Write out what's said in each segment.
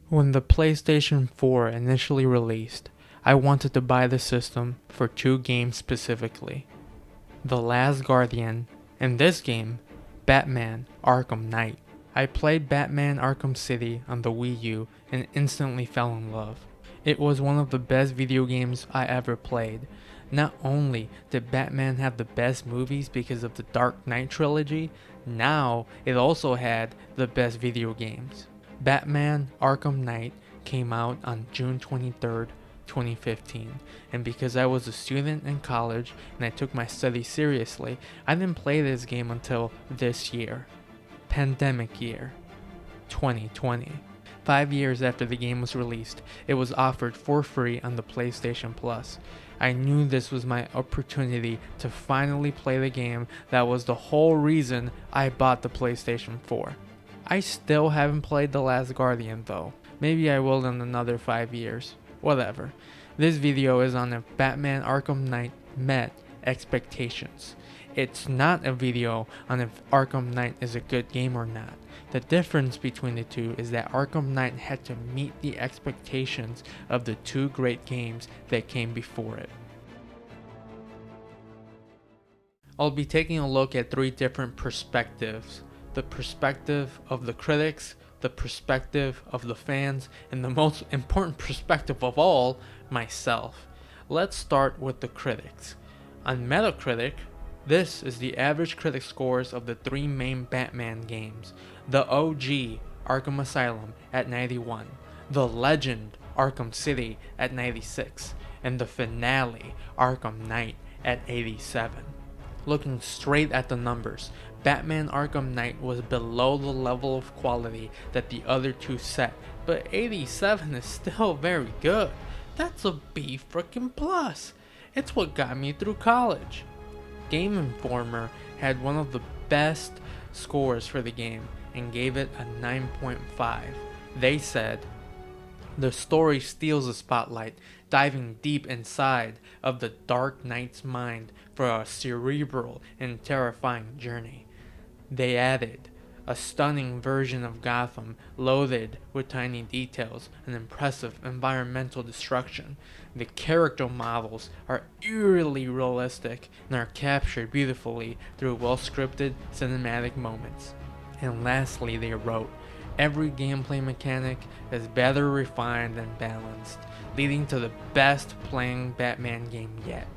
When the PlayStation 4 initially released, I wanted to buy the system for two games specifically: The Last Guardian, and this game, Batman Arkham Knight. I played Batman Arkham City on the Wii U and instantly fell in love. It was one of the best video games I ever played. Not only did Batman have the best movies because of the Dark Knight trilogy, now it also had the best video games. Batman Arkham Knight came out on June 23rd, 2015, and because I was a student in college and I took my studies seriously, I didn't play this game until this year. Pandemic year, 2020. 5 years after the game was released, it was offered for free on the PlayStation Plus. I knew this was my opportunity to finally play the game that was the whole reason I bought the PlayStation 4. I still haven't played The Last Guardian though. Maybe I will in another 5 years. Whatever. This video is on if Batman Arkham Knight met expectations. It's not a video on if Arkham Knight is a good game or not. The difference between the two is that Arkham Knight had to meet the expectations of the two great games that came before it. I'll be taking a look at three different perspectives: the perspective of the critics, the perspective of the fans, and the most important perspective of all, myself. Let's start with the critics. On Metacritic, this is the average critic scores of the three main Batman games: the OG Arkham Asylum at 91, the Legend Arkham City at 96, and the finale Arkham Knight at 87. Looking straight at the numbers, Batman Arkham Knight was below the level of quality that the other two set, but 87 is still very good. That's a B frickin' plus. It's what got me through college. Game Informer had one of the best scores for the game and gave it a 9.5. They said, "The story steals the spotlight, diving deep inside of the Dark Knight's mind for a cerebral and terrifying journey." They added, "A stunning version of Gotham, loaded with tiny details and impressive environmental destruction. The character models are eerily realistic and are captured beautifully through well-scripted cinematic moments." And lastly, they wrote, "Every gameplay mechanic is better refined and balanced, leading to the best playing Batman game yet.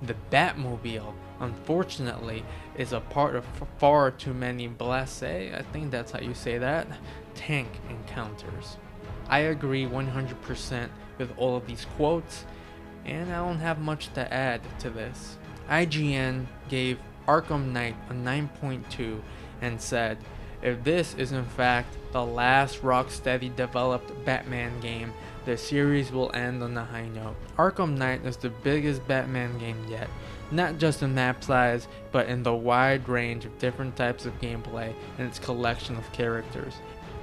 The Batmobile, unfortunately, is a part of far too many blasé, I think that's how you say that, tank encounters." I agree 100% with all of these quotes, and I don't have much to add to this. IGN gave Arkham Knight a 9.2 and said, "If this is in fact the last Rocksteady developed Batman game, the series will end on a high note." Arkham Knight is the biggest Batman game yet, not just in map size, but in the wide range of different types of gameplay and its collection of characters.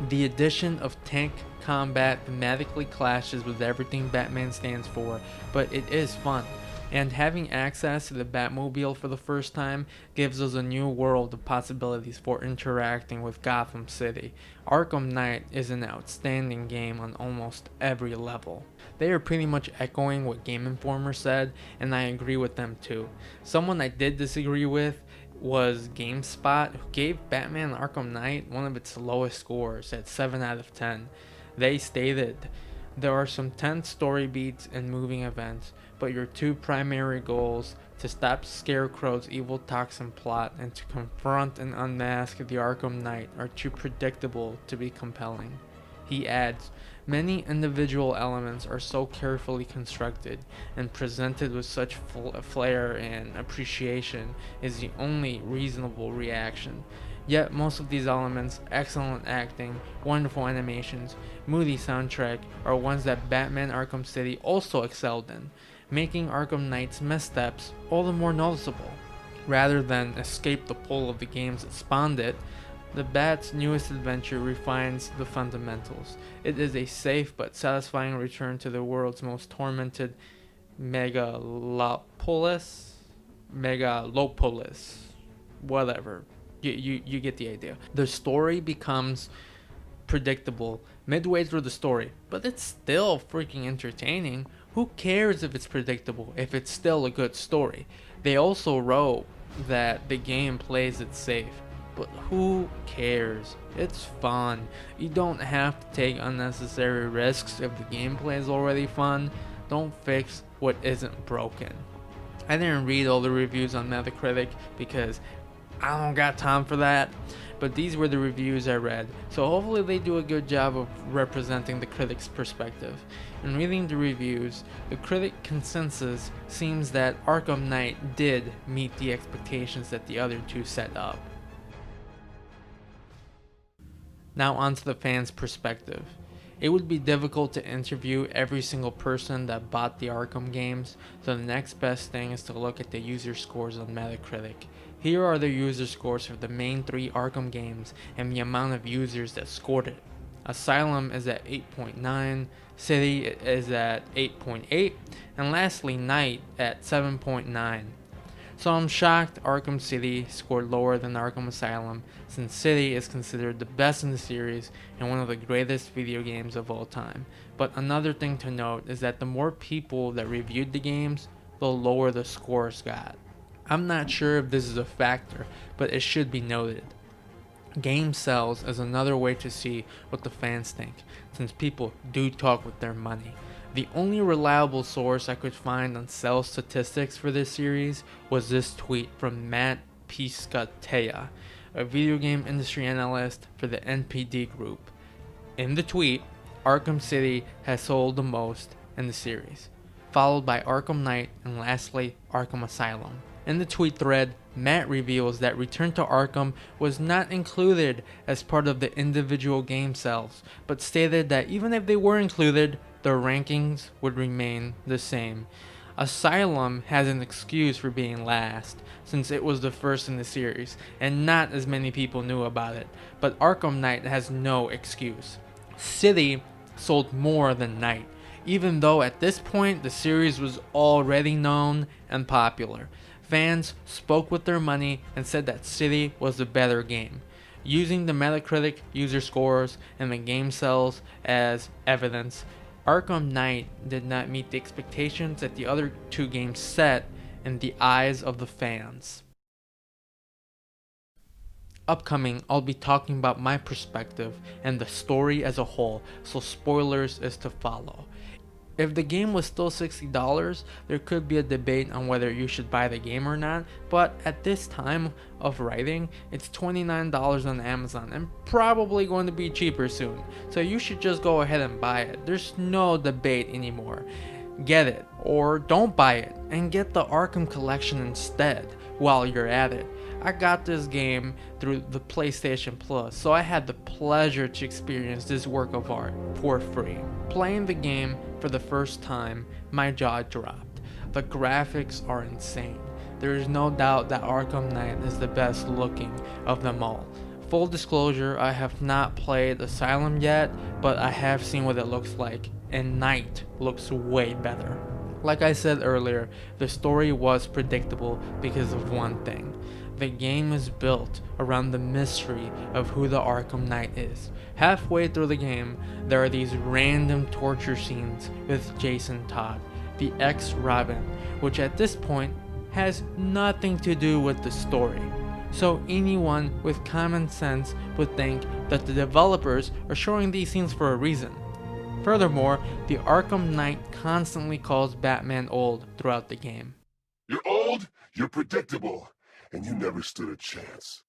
The addition of tank combat thematically clashes with everything Batman stands for, but it is fun. And having access to the Batmobile for the first time gives us a new world of possibilities for interacting with Gotham City. Arkham Knight is an outstanding game on almost every level. They are pretty much echoing what Game Informer said, and I agree with them too. Someone I did disagree with was Gamespot, who gave Batman Arkham Knight one of its lowest scores at 7 out of 10. They stated, "There are some tense story beats and moving events, but your two primary goals, to stop Scarecrow's evil toxin plot and to confront and unmask the Arkham Knight, are too predictable to be compelling." He adds, "Many individual elements are so carefully constructed and presented with such flair and appreciation is the only reasonable reaction. Yet most of these elements, excellent acting, wonderful animations, moody soundtrack, are ones that Batman Arkham City also excelled in, making Arkham Knight's missteps all the more noticeable. Rather than escape the pull of the games that spawned it, the Bat's newest adventure refines the fundamentals. It is a safe but satisfying return to the world's most tormented megalopolis, whatever. You get the idea. The story becomes predictable midway through the story, but it's still freaking entertaining. Who cares if it's predictable if it's still a good story? They also wrote that the game plays it safe, but who cares? It's fun. You don't have to take unnecessary risks if the gameplay is already fun. Don't fix what isn't broken. I didn't read all the reviews on Metacritic because I don't got time for that, but these were the reviews I read, so hopefully they do a good job of representing the critic's perspective. In reading the reviews, the critic consensus seems that Arkham Knight did meet the expectations that the other two set up. Now onto the fans' perspective. It would be difficult to interview every single person that bought the Arkham games, so the next best thing is to look at the user scores on Metacritic. Here are the user scores for the main 3 Arkham games and the amount of users that scored it. Asylum is at 8.9, City is at 8.8, and lastly Knight at 7.9. So I'm shocked Arkham City scored lower than Arkham Asylum, since City is considered the best in the series and one of the greatest video games of all time. But another thing to note is that the more people that reviewed the games, the lower the scores got. I'm not sure if this is a factor, but it should be noted. Game sales is another way to see what the fans think, since people do talk with their money. The only reliable source I could find on sales statistics for this series was this tweet from Matt Piscatella, a video game industry analyst for the NPD group. In the tweet, Arkham City has sold the most in the series, followed by Arkham Knight and lastly Arkham Asylum. In the tweet thread, Matt reveals that Return to Arkham was not included as part of the individual game sales, but stated that even if they were included, the rankings would remain the same. Asylum has an excuse for being last, since it was the first in the series, and not as many people knew about it, but Arkham Knight has no excuse. City sold more than Knight, even though at this point the series was already known and popular. Fans spoke with their money and said that City was the better game. Using the Metacritic user scores and the game sales as evidence, Arkham Knight did not meet the expectations that the other 2 games set in the eyes of the fans. Upcoming, I'll be talking about my perspective and the story as a whole, so spoilers is to follow. If the game was still $60, there could be a debate on whether you should buy the game or not, but at this time of writing, it's $29 on Amazon and probably going to be cheaper soon, so you should just go ahead and buy it. There's no debate anymore. Get it, or don't buy it, and get the Arkham Collection instead while you're at it. I got this game through the PlayStation Plus, so I had the pleasure to experience this work of art for free. Playing the game for the first time, my jaw dropped. The graphics are insane. There is no doubt that Arkham Knight is the best looking of them all. Full disclosure, I have not played Asylum yet, but I have seen what it looks like, and Knight looks way better. Like I said earlier, the story was predictable because of one thing. The game is built around the mystery of who the Arkham Knight is. Halfway through the game, there are these random torture scenes with Jason Todd, the ex-Robin, which at this point has nothing to do with the story. So anyone with common sense would think that the developers are showing these scenes for a reason. Furthermore, the Arkham Knight constantly calls Batman old throughout the game. You're old, you're predictable, and you never stood a chance.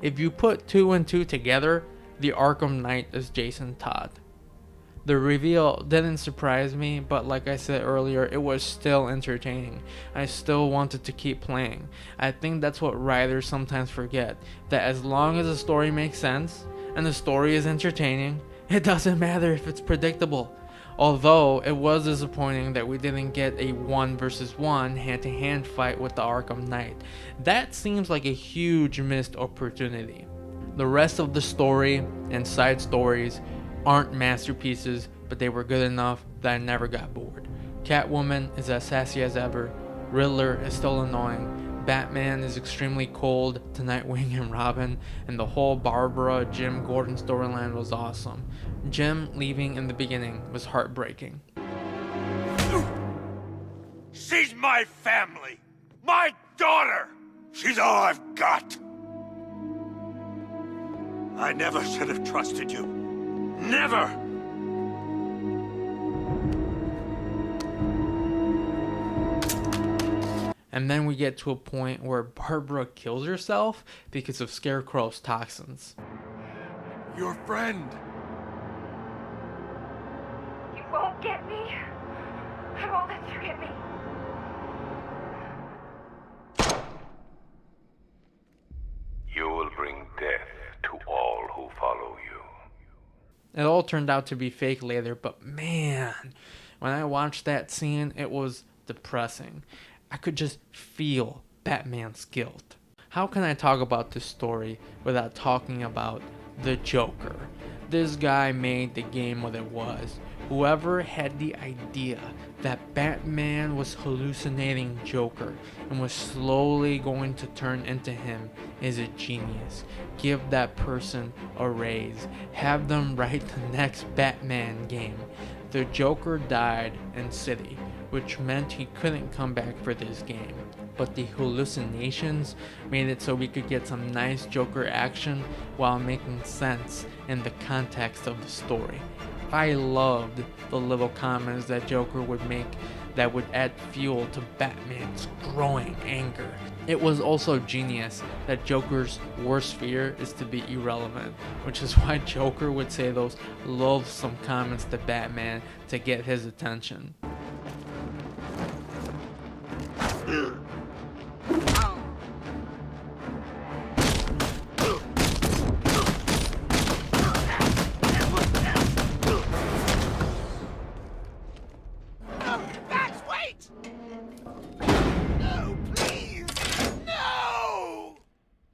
If you put 2 and 2 together, the Arkham Knight is Jason Todd. The reveal didn't surprise me, but like I said earlier, it was still entertaining. I still wanted to keep playing. I think that's what writers sometimes forget, that as long as the story makes sense, and the story is entertaining, it doesn't matter if it's predictable. Although it was disappointing that we didn't get a 1 versus 1 hand-to-hand fight with the Arkham Knight. That seems like a huge missed opportunity. The rest of the story and side stories aren't masterpieces, but they were good enough that I never got bored. Catwoman is as sassy as ever, Riddler is still annoying, Batman is extremely cold to Nightwing and Robin, and the whole Barbara Jim Gordon storyline was awesome. Jim leaving in the beginning was heartbreaking. She's my family! My daughter! She's all I've got! I never should have trusted you. Never! And then we get to a point where Barbara kills herself because of Scarecrow's toxins. Your friend! You won't get me. I won't let you get me. You will bring death to all who follow you. It all turned out to be fake later, but man, when I watched that scene, it was depressing. I could just feel Batman's guilt. How can I talk about this story without talking about the Joker? This guy made the game what it was. Whoever had the idea that Batman was hallucinating Joker and was slowly going to turn into him is a genius. Give that person a raise. Have them write the next Batman game. The Joker died in City, which meant he couldn't come back for this game. But the hallucinations made it so we could get some nice Joker action while making sense in the context of the story. I loved the little comments that Joker would make that would add fuel to Batman's growing anger. It was also genius that Joker's worst fear is to be irrelevant, which is why Joker would say those loathsome comments to Batman to get his attention.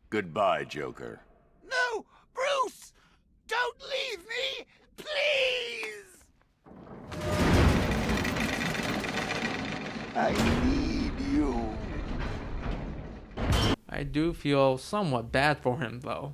Goodbye, Joker. No! Bruce! Don't leave me! Please! I need you. I do feel somewhat bad for him though.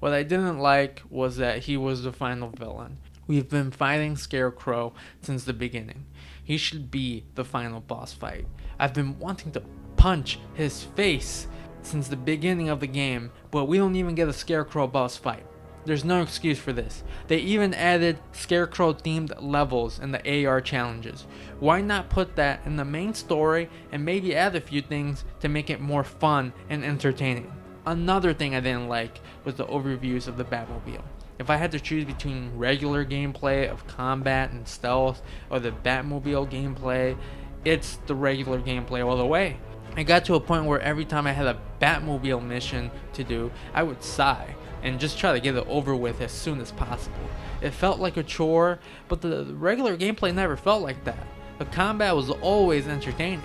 What I didn't like was that he was the final villain. We've been fighting Scarecrow since the beginning. He should be the final boss fight. I've been wanting to punch his face since the beginning of the game, but we don't even get a Scarecrow boss fight. There's no excuse for this. They even added Scarecrow themed levels in the AR challenges. Why not put that in the main story and maybe add a few things to make it more fun and entertaining? Another thing I didn't like was the overviews of the Batmobile. If I had to choose between regular gameplay of combat and stealth or the Batmobile gameplay, it's the regular gameplay all the way. I got to a point where every time I had a Batmobile mission to do, I would sigh and just try to get it over with as soon as possible. It felt like a chore, but the regular gameplay never felt like that. The combat was always entertaining.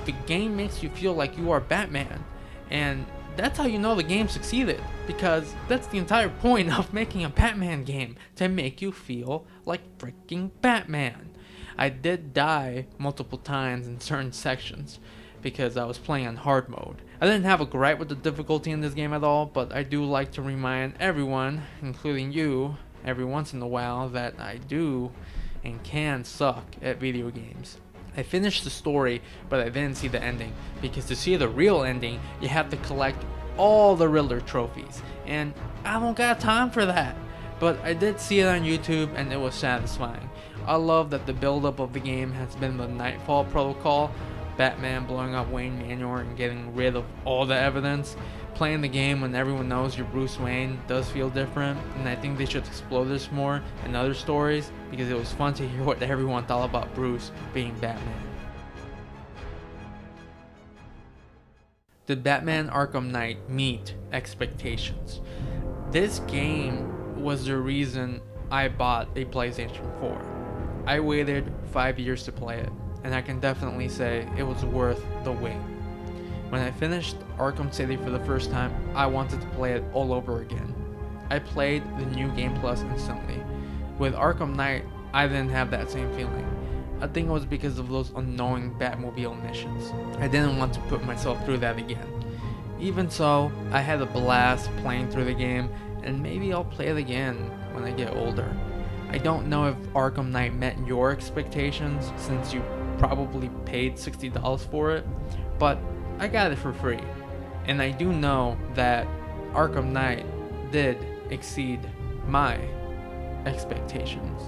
The game makes you feel like you are Batman, and that's how you know the game succeeded, because that's the entire point of making a Batman game, to make you feel like freaking Batman. I did die multiple times in certain sections, because I was playing on hard mode. I didn't have a gripe with the difficulty in this game at all, but I do like to remind everyone, including you, every once in a while, that I do and can suck at video games. I finished the story, but I didn't see the ending, because to see the real ending, you have to collect all the Riddler trophies, and I don't got time for that. But I did see it on YouTube, and it was satisfying. I love that the build-up of the game has been the Nightfall protocol, Batman blowing up Wayne Manor and getting rid of all the evidence. Playing the game when everyone knows you're Bruce Wayne does feel different, and I think they should explore this more in other stories, because it was fun to hear what everyone thought about Bruce being Batman. Did Batman Arkham Knight meet expectations? This game was the reason I bought a PlayStation 4. I waited 5 years to play it, and I can definitely say it was worth the wait. When I finished Arkham City for the first time, I wanted to play it all over again. I played the new Game Plus instantly. With Arkham Knight, I didn't have that same feeling. I think it was because of those annoying Batmobile missions. I didn't want to put myself through that again. Even so, I had a blast playing through the game, and maybe I'll play it again when I get older. I don't know if Arkham Knight met your expectations since you probably paid $60 for it, but I got it for free. And I do know that Arkham Knight did exceed my expectations.